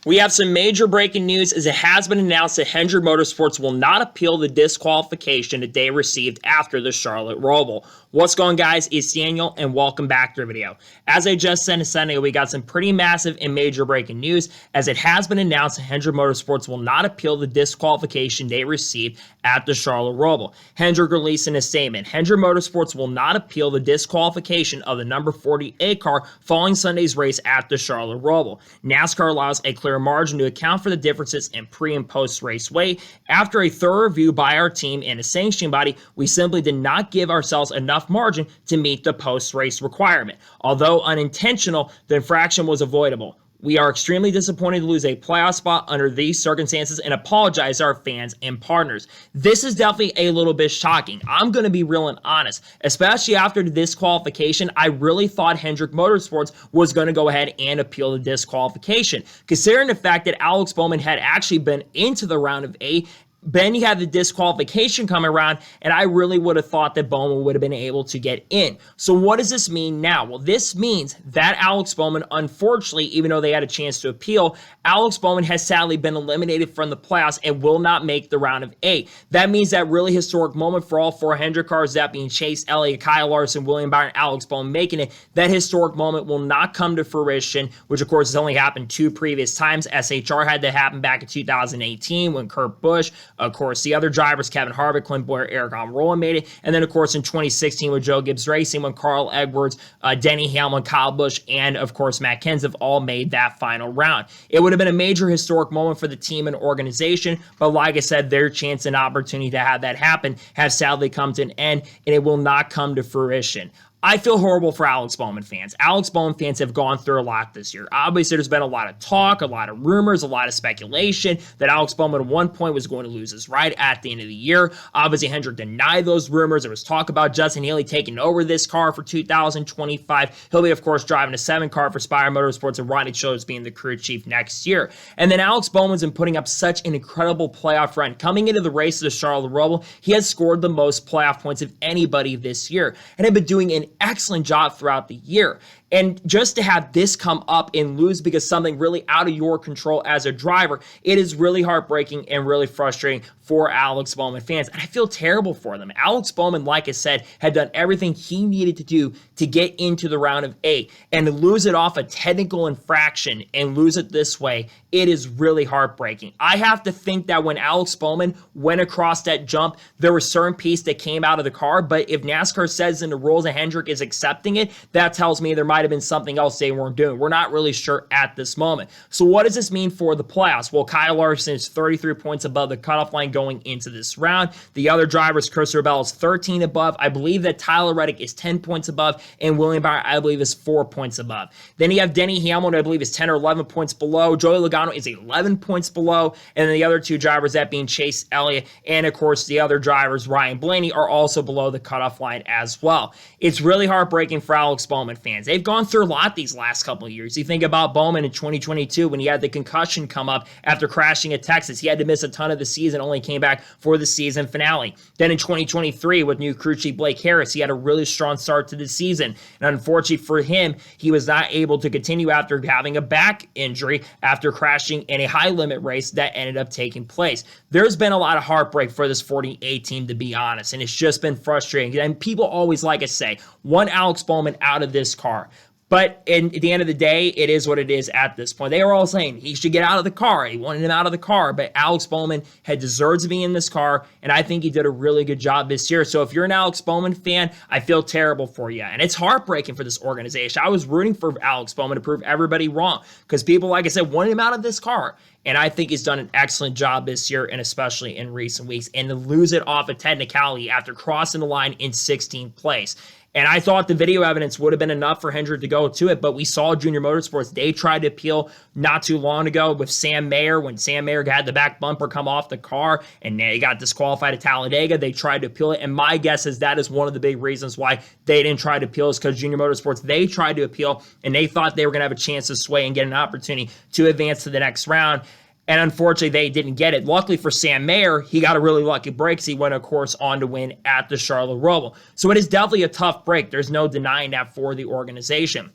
We have some major breaking news as it has been announced that Hendrick Motorsports will not appeal the disqualification that they received after the Charlotte ROVAL. What's going on, guys? It's Daniel, and welcome back to the video. As I just said a second ago, we got some pretty massive and major breaking news as it has been announced that Hendrick Motorsports will not appeal the disqualification they received at the Charlotte ROVAL. Hendrick released in a statement, Hendrick Motorsports will not appeal the disqualification of the number 48 car following Sunday's race at the Charlotte ROVAL. NASCAR allows a clear margin to account for the differences in pre- and post-race weight. After a thorough review by our team and a sanctioning body, we simply did not give ourselves enough margin to meet the post-race requirement. Although unintentional, the infraction was avoidable. We are extremely disappointed to lose a playoff spot under these circumstances and apologize to our fans and partners. This is definitely a little bit shocking. I'm going to be real and honest. Especially after the disqualification, I really thought Hendrick Motorsports was going to go ahead and appeal the disqualification. Considering the fact that Alex Bowman had actually been into the round of 8, then you have the disqualification coming around, and I really would have thought that Bowman would have been able to get in. So what does this mean now? Well, this means that Alex Bowman, unfortunately, even though they had a chance to appeal, Alex Bowman has sadly been eliminated from the playoffs and will not make the round of 8. That means that really historic moment for all 4 Hendrick cars, that being Chase Elliott, Kyle Larson, William Byron, Alex Bowman making it, that historic moment will not come to fruition, which of course has only happened 2 previous times. SHR had that happen back in 2018 when Kurt Busch, of course, the other drivers, Kevin Harvick, Clint Bowyer, Eric Almirola made it. And then, of course, in 2016 with Joe Gibbs Racing, when Carl Edwards, Denny Hamlin, Kyle Busch, and, of course, Matt Kenseth all made that final round. It would have been a major historic moment for the team and organization, but like I said, their chance and opportunity to have that happen has sadly come to an end, and it will not come to fruition. I feel horrible for Alex Bowman fans. Alex Bowman fans have gone through a lot this year. Obviously, there's been a lot of talk, a lot of rumors, a lot of speculation that Alex Bowman at one point was going to lose his ride at the end of the year. Obviously, Hendrick denied those rumors. There was talk about Justin Haley taking over this car for 2025. He'll be, of course, driving a 7 car for Spire Motorsports and Rodney Childers being the crew chief next year. And then Alex Bowman's been putting up such an incredible playoff run. Coming into the race of the Charlotte ROVAL, he has scored the most playoff points of anybody this year and have been doing an excellent job throughout the year. And just to have this come up and lose because something really out of your control as a driver, it is really heartbreaking and really frustrating for Alex Bowman fans. And I feel terrible for them. Alex Bowman, like I said, had done everything he needed to do to get into the round of 8. And to lose it off a technical infraction and lose it this way, it is really heartbreaking. I have to think that when Alex Bowman went across that jump, there were certain pieces that came out of the car. But if NASCAR says in the rules that Hendrick is accepting it, that tells me there might have been something else they weren't doing. We're not really sure at this moment. So what does this mean for the playoffs? Well, Kyle Larson is 33 points above the cutoff line going into this round. The other drivers, Chris Rebel is 13 above. I believe that Tyler Reddick is 10 points above, and William Byron, I believe, is 4 points above. Then you have Denny Hamlin, I believe, is 10 or 11 points below. Joey Logano is 11 points below. And then the other 2 drivers, that being Chase Elliott, and of course, the other drivers, Ryan Blaney, are also below the cutoff line as well. It's really heartbreaking for Alex Bowman fans. They've gone through a lot these last couple of years. You think about Bowman in 2022 when he had the concussion come up after crashing at Texas. He had to miss a ton of the season, only came back for the season finale. Then in 2023 with new crew chief Blake Harris, he had a really strong start to the season. And unfortunately for him, he was not able to continue after having a back injury after crashing in a high limit race that ended up taking place. There's been a lot of heartbreak for this 48 team, to be honest, and it's just been frustrating. And people always, like I say, want Alex Bowman out of this car. But at the end of the day, it is what it is at this point. They were all saying he should get out of the car. He wanted him out of the car. But Alex Bowman had deserved to be in this car, and I think he did a really good job this year. So if you're an Alex Bowman fan, I feel terrible for you. And it's heartbreaking for this organization. I was rooting for Alex Bowman to prove everybody wrong because people, like I said, wanted him out of this car. And I think he's done an excellent job this year, and especially in recent weeks. And to lose it off a technicality after crossing the line in 16th place. And I thought the video evidence would have been enough for Hendrick to go to it, but we saw Junior Motorsports. They tried to appeal not too long ago with Sam Mayer when Sam Mayer had the back bumper come off the car and they got disqualified at Talladega. They tried to appeal it, and my guess is that is one of the big reasons why they didn't try to appeal is because Junior Motorsports, they tried to appeal, and they thought they were going to have a chance to sway and get an opportunity to advance to the next round. And unfortunately, they didn't get it. Luckily for Sam Mayer, he got a really lucky break, so he went, of course, on to win at the Charlotte ROVAL. So it is definitely a tough break. There's no denying that for the organization.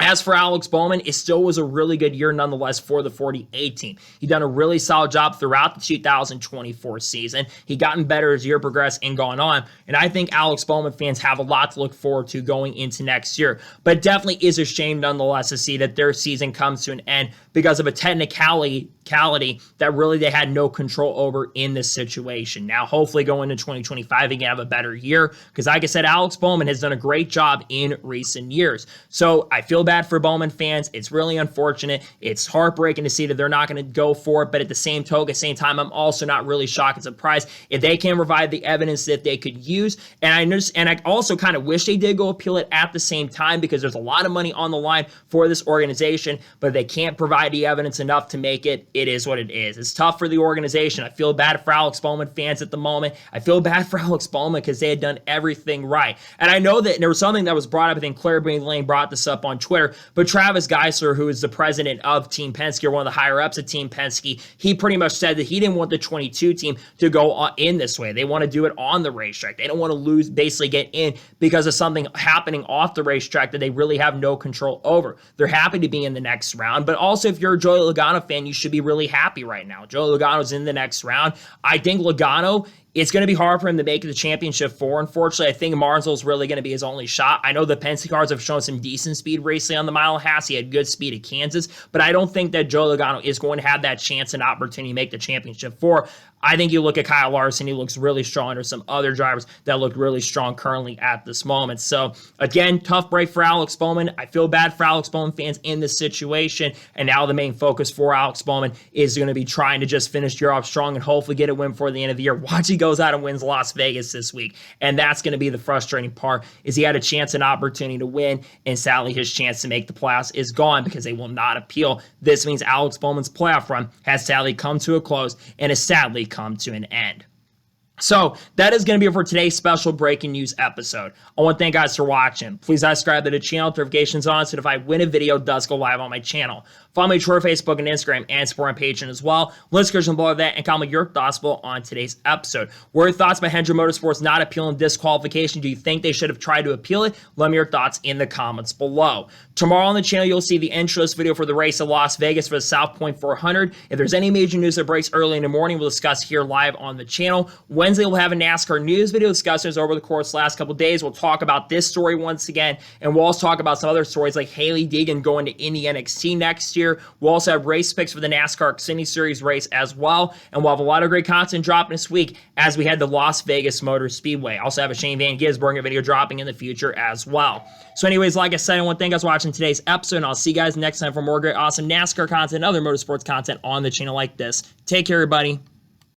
As for Alex Bowman, it still was a really good year nonetheless for the 48 team. He done a really solid job throughout the 2024 season. He gotten better as the year progressed and gone on. And I think Alex Bowman fans have a lot to look forward to going into next year. But it definitely is a shame nonetheless to see that their season comes to an end because of a technicality that really they had no control over in this situation. Now, hopefully going into 2025, he can have a better year because, like I said, Alex Bowman has done a great job in recent years. So I feel bad for Bowman fans. It's really unfortunate. It's heartbreaking to see that they're not going to go for it, but at the same time, I'm also not really shocked and surprised if they can provide the evidence that they could use. And I also kind of wish they did go appeal it at the same time because there's a lot of money on the line for this organization, but they can't provide the evidence enough to make it. It is what it is. It's tough for the organization. I feel bad for Alex Bowman fans at the moment. I feel bad for Alex Bowman because they had done everything right. And I know that there was something that was brought up. I think Claire Bain Lane brought this up on Twitter, but Travis Geisler, who is the president of Team Penske, or one of the higher ups at Team Penske, he pretty much said that he didn't want the 22 team to go in this way. They want to do it on the racetrack. They don't want to basically get in because of something happening off the racetrack that they really have no control over. They're happy to be in the next round, but also if you're a Joey Logano fan, you should be really happy right now. Joey Logano's in the next round. I think Logano, it's going to be hard for him to make the championship four. Unfortunately, I think Martinsville's really going to be his only shot. I know the Penske cars have shown some decent speed recently on the mile and a half. He had good speed at Kansas, but I don't think that Joey Logano is going to have that chance and opportunity to make the championship four. I think you look at Kyle Larson, he looks really strong. There's some other drivers that look really strong currently at this moment. So, again, tough break for Alex Bowman. I feel bad for Alex Bowman fans in this situation, and now the main focus for Alex Bowman is going to be trying to just finish the year off strong and hopefully get a win before the end of the year. Watch he goes out and wins Las Vegas this week, and that's going to be the frustrating part, is he had a chance and opportunity to win, and sadly his chance to make the playoffs is gone because they will not appeal. This means Alex Bowman's playoff run has sadly come to a close and has sadly come to an end. So that is going to be it for today's special breaking news episode. I want to thank you guys for watching. Please subscribe to the channel, notifications on, so that if I win a video, it does go live on my channel. Follow me on Twitter, Facebook, and Instagram, and support my Patreon as well. Links are below that, and comment your thoughts below on today's episode. What are your thoughts about Hendrick Motorsports not appealing disqualification? Do you think they should have tried to appeal it? Let me your thoughts in the comments below. Tomorrow on the channel, you'll see the intro video for the race at Las Vegas for the South Point 400. If there's any major news that breaks early in the morning, we'll discuss here live on the channel. Wednesday, we'll have a NASCAR news video discussions over the course of the last couple of days. We'll talk about this story once again, and we'll also talk about some other stories like Hailie Deegan going to Indy NXT next year. We'll also have race picks for the NASCAR Xfinity Series race as well, and we'll have a lot of great content dropping this week as we head to Las Vegas Motor Speedway. Also have a Shane Van Gisbergen video dropping in the future as well. So anyways, like I said, I want to thank you guys for watching today's episode, and I'll see you guys next time for more great, awesome NASCAR content and other motorsports content on the channel like this. Take care, everybody.